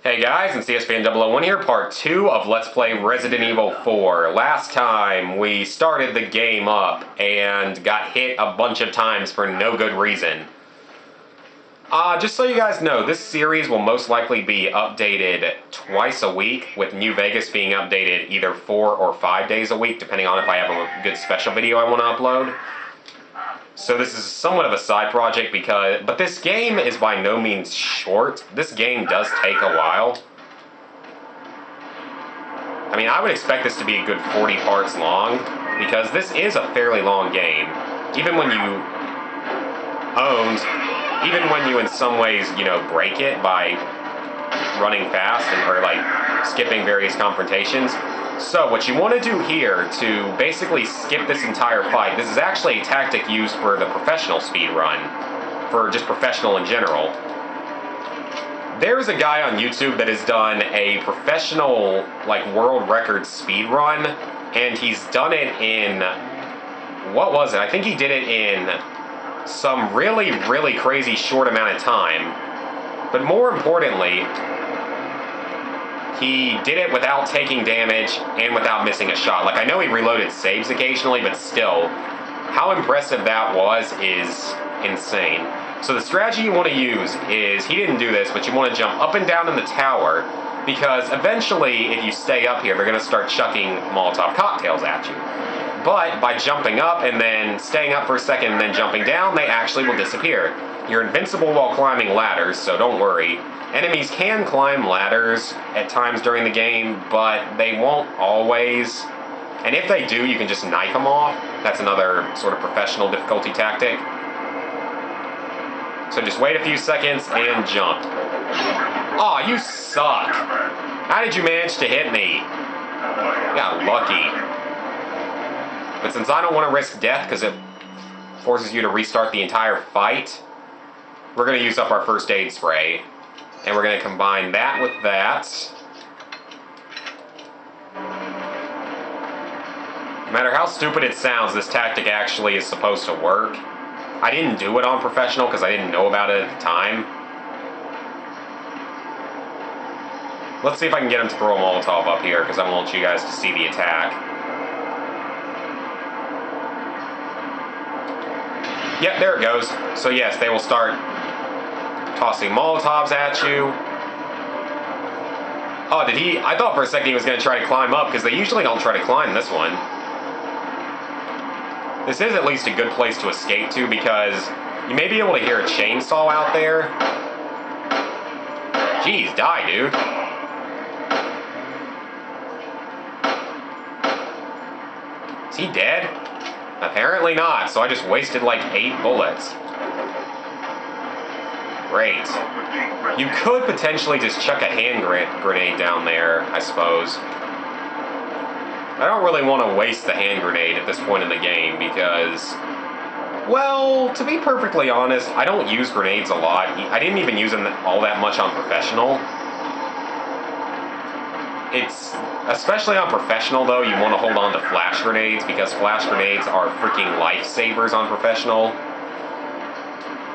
Hey guys, it's CSFan001 here, part 2 of Let's Play Resident Evil 4. Last time we started the game up and got hit a bunch of times for no good reason. Just so you guys know, this series will most likely be updated twice a week, with New Vegas being updated either 4 or 5 days a week, depending on if I have a good special video I want to upload. So this is somewhat of a side project but this game is by no means short. This game does take a while. I mean, I would expect this to be a good 40 parts long, because this is a fairly long game. Even when you in some ways, break it by running fast or like skipping various confrontations. So what you want to do here to basically skip this entire fight, this is actually a tactic used for the professional speed run, for just professional in general. There's a guy on YouTube that has done a professional, like, world record speed run, and he's done it in, what was it? I think he did it in some really, really crazy short amount of time. But more importantly, he did it without taking damage and without missing a shot. Like, I know he reloaded saves occasionally, but still, how impressive that was is insane. So the strategy you want to use is, he didn't do this, but you want to jump up and down in the tower, because eventually, if you stay up here, they're going to start chucking Molotov cocktails at you. But by jumping up and then staying up for a second and then jumping down, they actually will disappear. You're invincible while climbing ladders, so don't worry. Enemies can climb ladders at times during the game, but they won't always. And if they do, you can just knife them off. That's another sort of professional difficulty tactic. So just wait a few seconds and jump. Aw, you suck. How did you manage to hit me? You got lucky. But since I don't want to risk death because it forces you to restart the entire fight, we're going to use up our first aid spray. And we're going to combine that with that. No matter how stupid it sounds, this tactic actually is supposed to work. I didn't do it on professional because I didn't know about it at the time. Let's see if I can get him to throw a Molotov up here, because I want you guys to see the attack. Yep, there it goes. So yes, they will start tossing Molotovs at you. Oh, I thought for a second he was going to try to climb up, because they usually don't try to climb this one. This is at least a good place to escape to, because you may be able to hear a chainsaw out there. Jeez, die, dude. Is he dead? Apparently not, so I just wasted like 8 bullets. Great. You could potentially just chuck a hand grenade down there, I suppose. I don't really want to waste the hand grenade at this point in the game because, well, to be perfectly honest, I don't use grenades a lot. I didn't even use them all that much on professional. Especially on professional, though, you want to hold on to flash grenades, because flash grenades are freaking lifesavers on professional.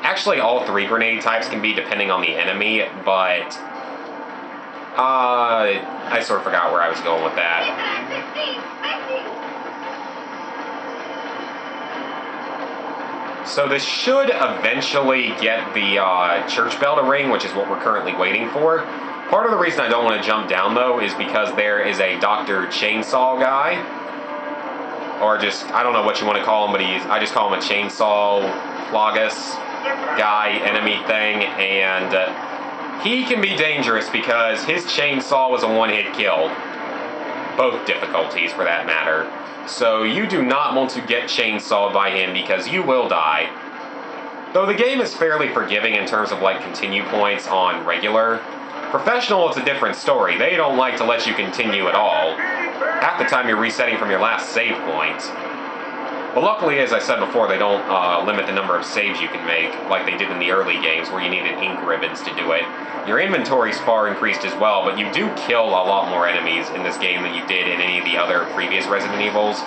Actually, all 3 grenade types can be, depending on the enemy, but I sort of forgot where I was going with that. So this should eventually get the church bell to ring, which is what we're currently waiting for. Part of the reason I don't want to jump down, though, is because there is a Dr. Chainsaw guy. Or just, I don't know what you want to call him, but I just call him a Chainsaw Plagas guy, enemy thing, and he can be dangerous because his chainsaw was a one-hit kill. Both difficulties, for that matter. So you do not want to get chainsawed by him, because you will die. Though the game is fairly forgiving in terms of, like, continue points on regular. Professional, it's a different story. They don't like to let you continue at all. Half the time you're resetting from your last save point. But luckily, as I said before, they don't limit the number of saves you can make, like they did in the early games where you needed ink ribbons to do it. Your inventory's far increased as well, but you do kill a lot more enemies in this game than you did in any of the other previous Resident Evils.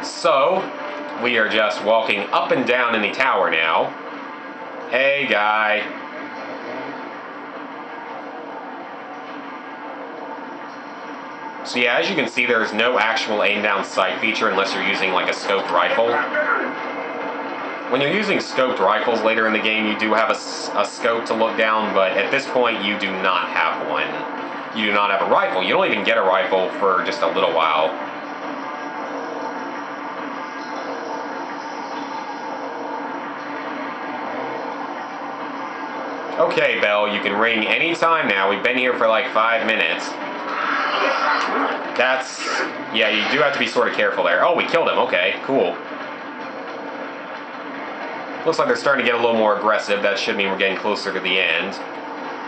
So, we are just walking up and down in the tower now. Hey, guy. So yeah, as you can see, there's no actual aim-down sight feature unless you're using like a scoped rifle. When you're using scoped rifles later in the game, you do have a scope to look down, but at this point, you do not have one. You do not have a rifle. You don't even get a rifle for just a little while. Okay, bell, you can ring any time now. We've been here for like 5 minutes. That's... yeah, you do have to be sort of careful there. Oh, we killed him. Okay, cool. Looks like they're starting to get a little more aggressive. That should mean we're getting closer to the end.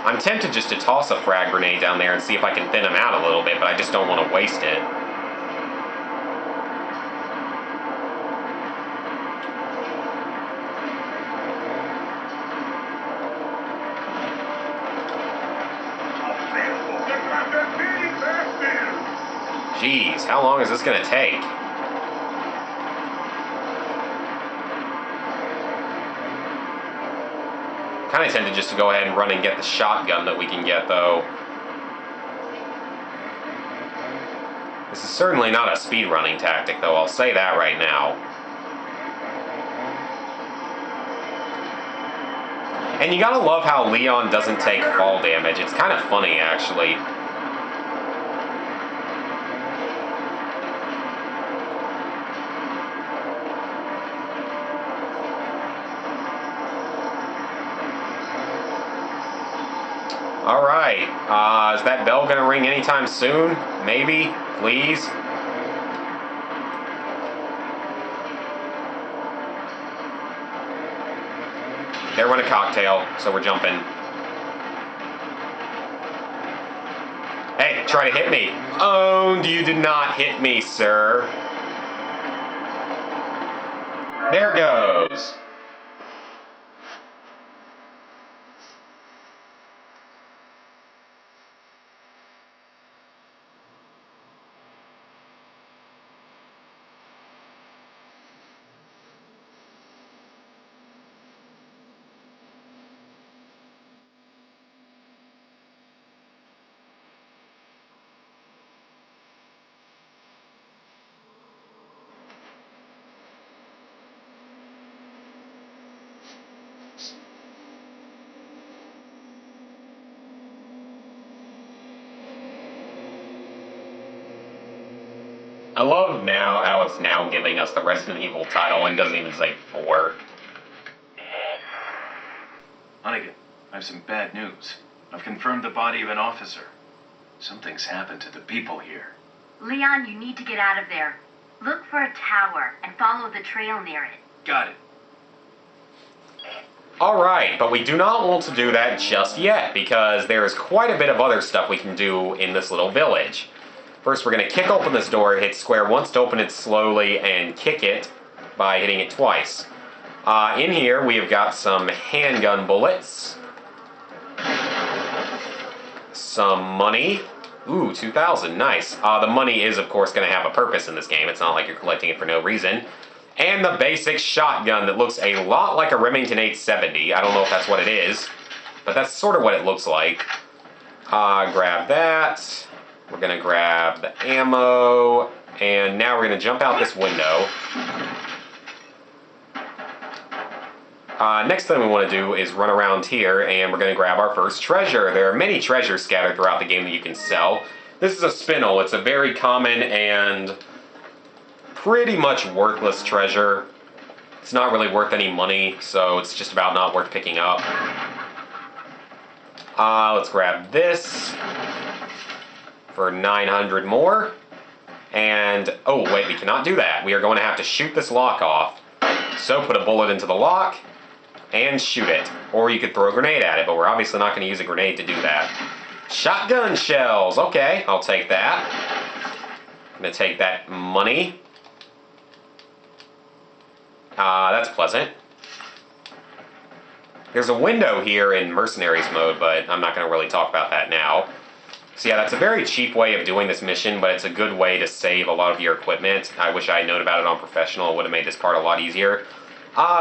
I'm tempted just to toss a frag grenade down there and see if I can thin them out a little bit, but I just don't want to waste it. Jeez, how long is this going to take? Kind of tempted just to go ahead and run and get the shotgun that we can get, though. This is certainly not a speedrunning tactic, though. I'll say that right now. And you gotta love how Leon doesn't take fall damage. It's kind of funny, actually. Alright, is that bell gonna ring anytime soon? Maybe? Please? There went a cocktail, so we're jumping. Hey, try to hit me. Oh, you did not hit me, sir. There goes. I love now how it's now giving us the Resident Evil title and doesn't even say 4. Hunnigan, I have some bad news. I've confirmed the body of an officer. Something's happened to the people here. Leon, you need to get out of there. Look for a tower and follow the trail near it. Got it. Alright, but we do not want to do that just yet, because there is quite a bit of other stuff we can do in this little village. First, we're going to kick open this door, hit square once to open it slowly, and kick it by hitting it twice. In here, we have got some handgun bullets. Some money. Ooh, 2,000, nice. The money is, of course, going to have a purpose in this game. It's not like you're collecting it for no reason. And the basic shotgun that looks a lot like a Remington 870. I don't know if that's what it is, but that's sort of what it looks like. Grab that. We're going to grab the ammo, and now we're going to jump out this window. Next thing we want to do is run around here, and we're going to grab our first treasure. There are many treasures scattered throughout the game that you can sell. This is a spinel. It's a very common and pretty much worthless treasure. It's not really worth any money, so it's just about not worth picking up. Let's grab this for 900 more. And, oh wait, we cannot do that. We are going to have to shoot this lock off. So put a bullet into the lock and shoot it. Or you could throw a grenade at it, but we're obviously not going to use a grenade to do that. Shotgun shells. Okay, I'll take that. I'm going to take that money. That's pleasant. There's a window here in Mercenaries mode, but I'm not going to really talk about that now. So yeah, that's a very cheap way of doing this mission, but it's a good way to save a lot of your equipment. I wish I had known about it on Professional. It would have made this part a lot easier.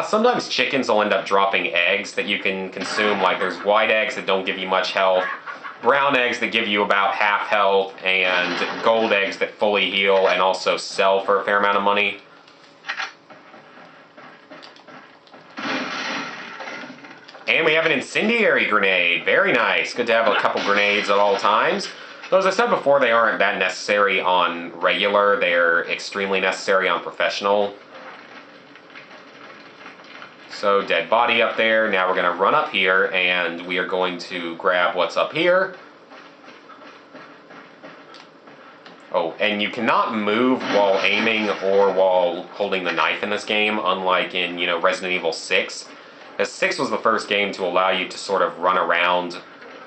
Sometimes chickens will end up dropping eggs that you can consume. Like there's white eggs that don't give you much health, brown eggs that give you about half health, and gold eggs that fully heal and also sell for a fair amount of money. And we have an incendiary grenade. Very nice. Good to have a couple grenades at all times. Though, as I said before, they aren't that necessary on regular. They're extremely necessary on professional. So, dead body up there. Now we're going to run up here, and we are going to grab what's up here. Oh, and you cannot move while aiming or while holding the knife in this game, unlike in, Resident Evil 6. As 6 was the first game to allow you to sort of run around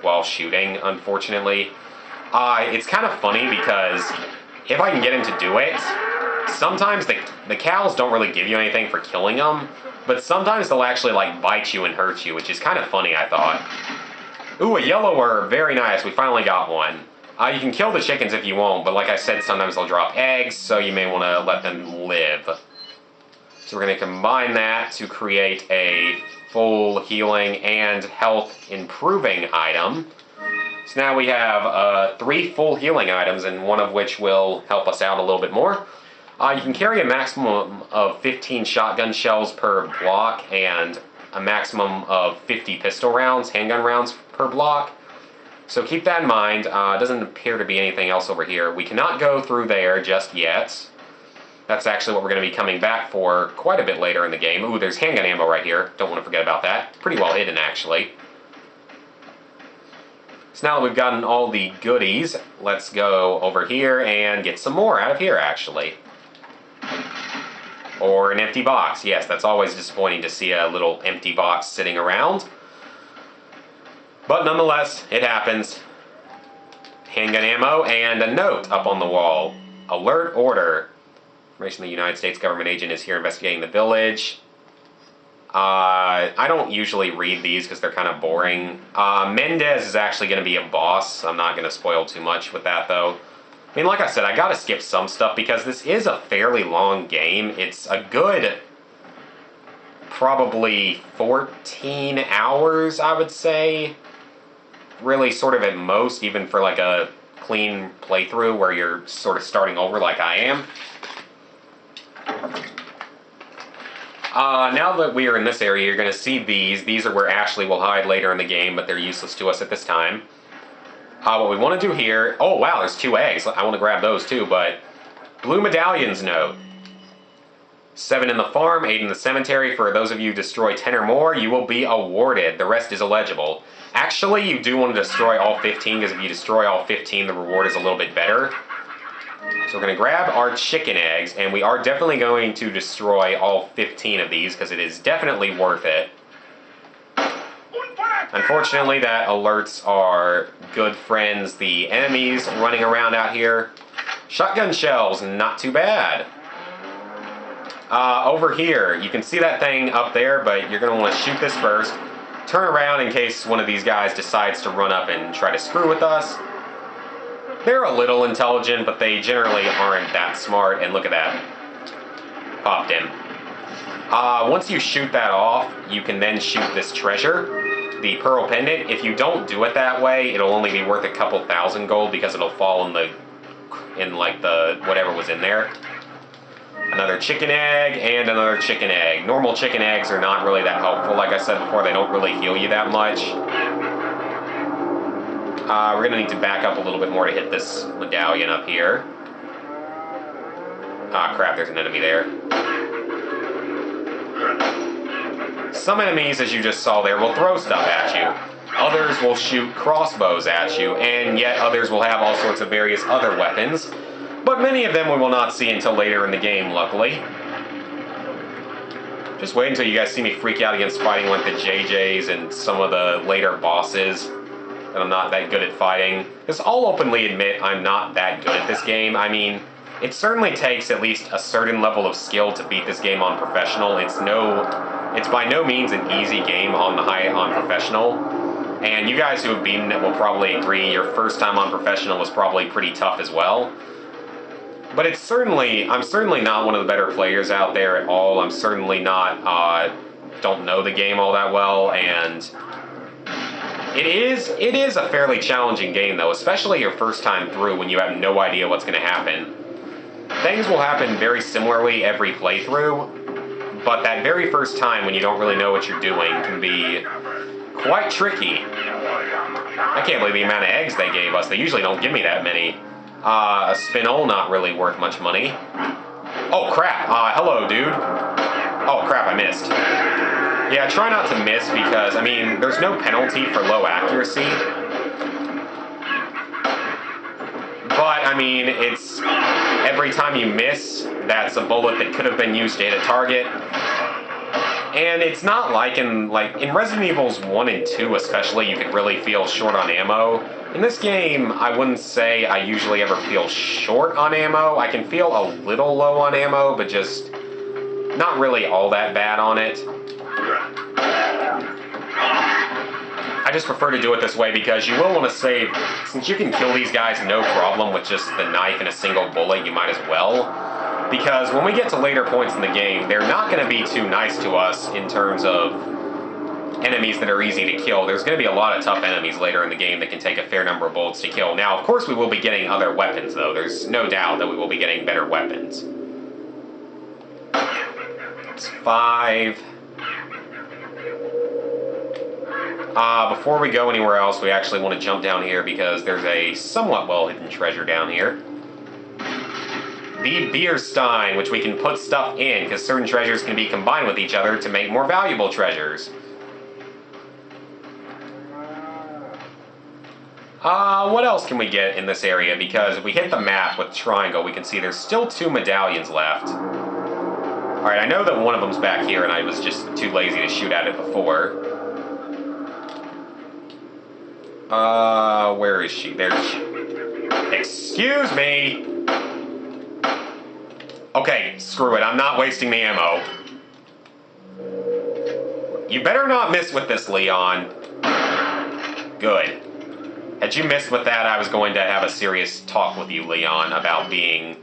while shooting, unfortunately. It's kind of funny because if I can get him to do it, sometimes the cows don't really give you anything for killing them, but sometimes they'll actually bite you and hurt you, which is kind of funny, I thought. Ooh, a yellow herb, very nice, we finally got one. You can kill the chickens if you want, but like I said, sometimes they'll drop eggs, so you may want to let them live. So we're going to combine that to create a full healing and health improving item. So now we have 3 full healing items, and one of which will help us out a little bit more. You can carry a maximum of 15 shotgun shells per block and a maximum of 50 pistol rounds, handgun rounds per block. So keep that in mind. Doesn't appear to be anything else over here. We cannot go through there just yet. That's actually what we're going to be coming back for quite a bit later in the game. Ooh, there's handgun ammo right here. Don't want to forget about that. Pretty well hidden, actually. So now that we've gotten all the goodies, let's go over here and get some more out of here, actually. Or an empty box. Yes, that's always disappointing to see a little empty box sitting around. But nonetheless, it happens. Handgun ammo and a note up on the wall. Alert order. Information: the United States government agent is here investigating the village. I don't usually read these because they're kind of boring. Mendez is actually going to be a boss. I'm not going to spoil too much with that, though. I mean, like I said, I got to skip some stuff because this is a fairly long game. It's a good, probably 14 hours, I would say. Really, sort of at most, even for a clean playthrough where you're sort of starting over like I am. Now that we are in this area, you're going to see these. These are where Ashley will hide later in the game, but they're useless to us at this time. What we want to do here... Oh, wow, there's 2 eggs. I want to grab those, too, but... Blue Medallions note. 7 in the farm, 8 in the cemetery. For those of you who destroy 10 or more, you will be awarded. The rest is illegible. Actually, you do want to destroy all 15, because if you destroy all 15, the reward is a little bit better. So we're going to grab our chicken eggs, and we are definitely going to destroy all 15 of these, because it is definitely worth it. Unfortunately, that alerts our good friends, the enemies running around out here. Shotgun shells, not too bad. Over here, you can see that thing up there, but you're going to want to shoot this first. Turn around in case one of these guys decides to run up and try to screw with us. They're a little intelligent, but they generally aren't that smart. And look at that. Popped him. Once you shoot that off, you can then shoot this treasure, the pearl pendant. If you don't do it that way, it'll only be worth a couple thousand gold because it'll fall in the whatever was in there. Another chicken egg and another chicken egg. Normal chicken eggs are not really that helpful. Like I said before, they don't really heal you that much. We're going to need to back up a little bit more to hit this medallion up here. Ah, crap, there's an enemy there. Some enemies, as you just saw there, will throw stuff at you. Others will shoot crossbows at you, and yet others will have all sorts of various other weapons. But many of them we will not see until later in the game, luckily. Just wait until you guys see me freak out against fighting like the JJs and some of the later bosses. That I'm not that good at fighting. Because I'll openly admit I'm not that good at this game. I mean, it certainly takes at least a certain level of skill to beat this game on professional. It's by no means an easy game on professional. And you guys who have beaten it will probably agree your first time on Professional was probably pretty tough as well. But I'm certainly not one of the better players out there at all. I'm certainly not, don't know the game all that well, and it is a fairly challenging game though, especially your first time through when you have no idea what's going to happen. Things will happen very similarly every playthrough, but that very first time when you don't really know what you're doing can be quite tricky. I can't believe the amount of eggs they gave us. They usually don't give me that many. A Spinel, not really worth much money. Oh crap, hello dude. Oh crap, I missed. Yeah, try not to miss because, I mean, there's no penalty for low accuracy. But, I mean, it's every time you miss, that's a bullet that could have been used to hit a target. And it's not like in Resident Evils 1 and 2 especially, you could really feel short on ammo. In this game, I wouldn't say I usually ever feel short on ammo. I can feel a little low on ammo, but just not really all that bad on it. I just prefer to do it this way because you will want to save, since you can kill these guys no problem with just the knife and a single bullet, you might as well. Because when we get to later points in the game, they're not going to be too nice to us in terms of enemies that are easy to kill. There's going to be a lot of tough enemies later in the game that can take a fair number of bullets to kill. Now, of course, we will be getting other weapons, though. There's no doubt that we will be getting better weapons. It's 5. Before we go anywhere else, we actually want to jump down here because there's a somewhat well-hidden treasure down here. The beer stein, which we can put stuff in, because certain treasures can be combined with each other to make more valuable treasures. What else can we get in this area? Because if we hit the map with triangle, we can see there's still 2 medallions left. Alright, I know that one of them's back here, and I was just too lazy to shoot at it before. Where is she? There's she. Excuse me! Okay, screw it. I'm not wasting the ammo. You better not miss with this, Leon. Good. Had you missed with that, I was going to have a serious talk with you, Leon, about needing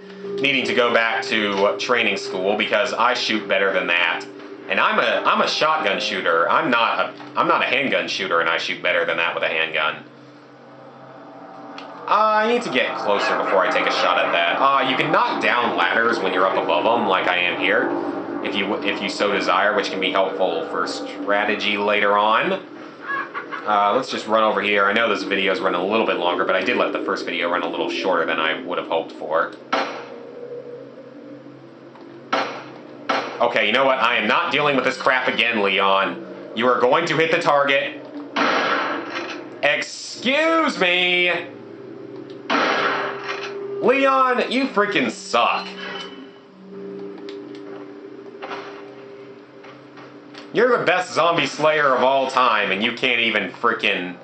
to go back to training school because I shoot better than that. And I'm a shotgun shooter. I'm not a handgun shooter, and I shoot better than that with a handgun. I need to get closer before I take a shot at that. You can knock down ladders when you're up above them, like I am here, if you so desire, which can be helpful for strategy later on. Let's just run over here. I know this video's running a little bit longer, but I did let the first video run a little shorter than I would have hoped for. Okay, you know what? I am not dealing with this crap again, Leon. You are going to hit the target. Excuse me! Leon, you freaking suck. You're the best zombie slayer of all time, and you can't even freaking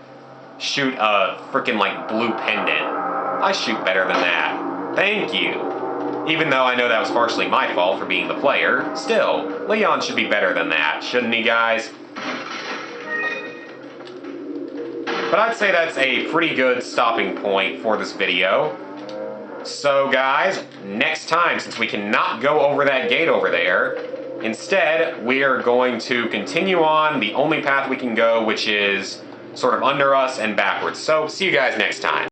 shoot a freaking, like, blue pendant. I shoot better than that. Thank you. Even though I know that was partially my fault for being the player, still, Leon should be better than that, shouldn't he, guys? But I'd say that's a pretty good stopping point for this video. So, guys, next time, since we cannot go over that gate over there, instead, we are going to continue on the only path we can go, which is sort of under us and backwards. So, see you guys next time.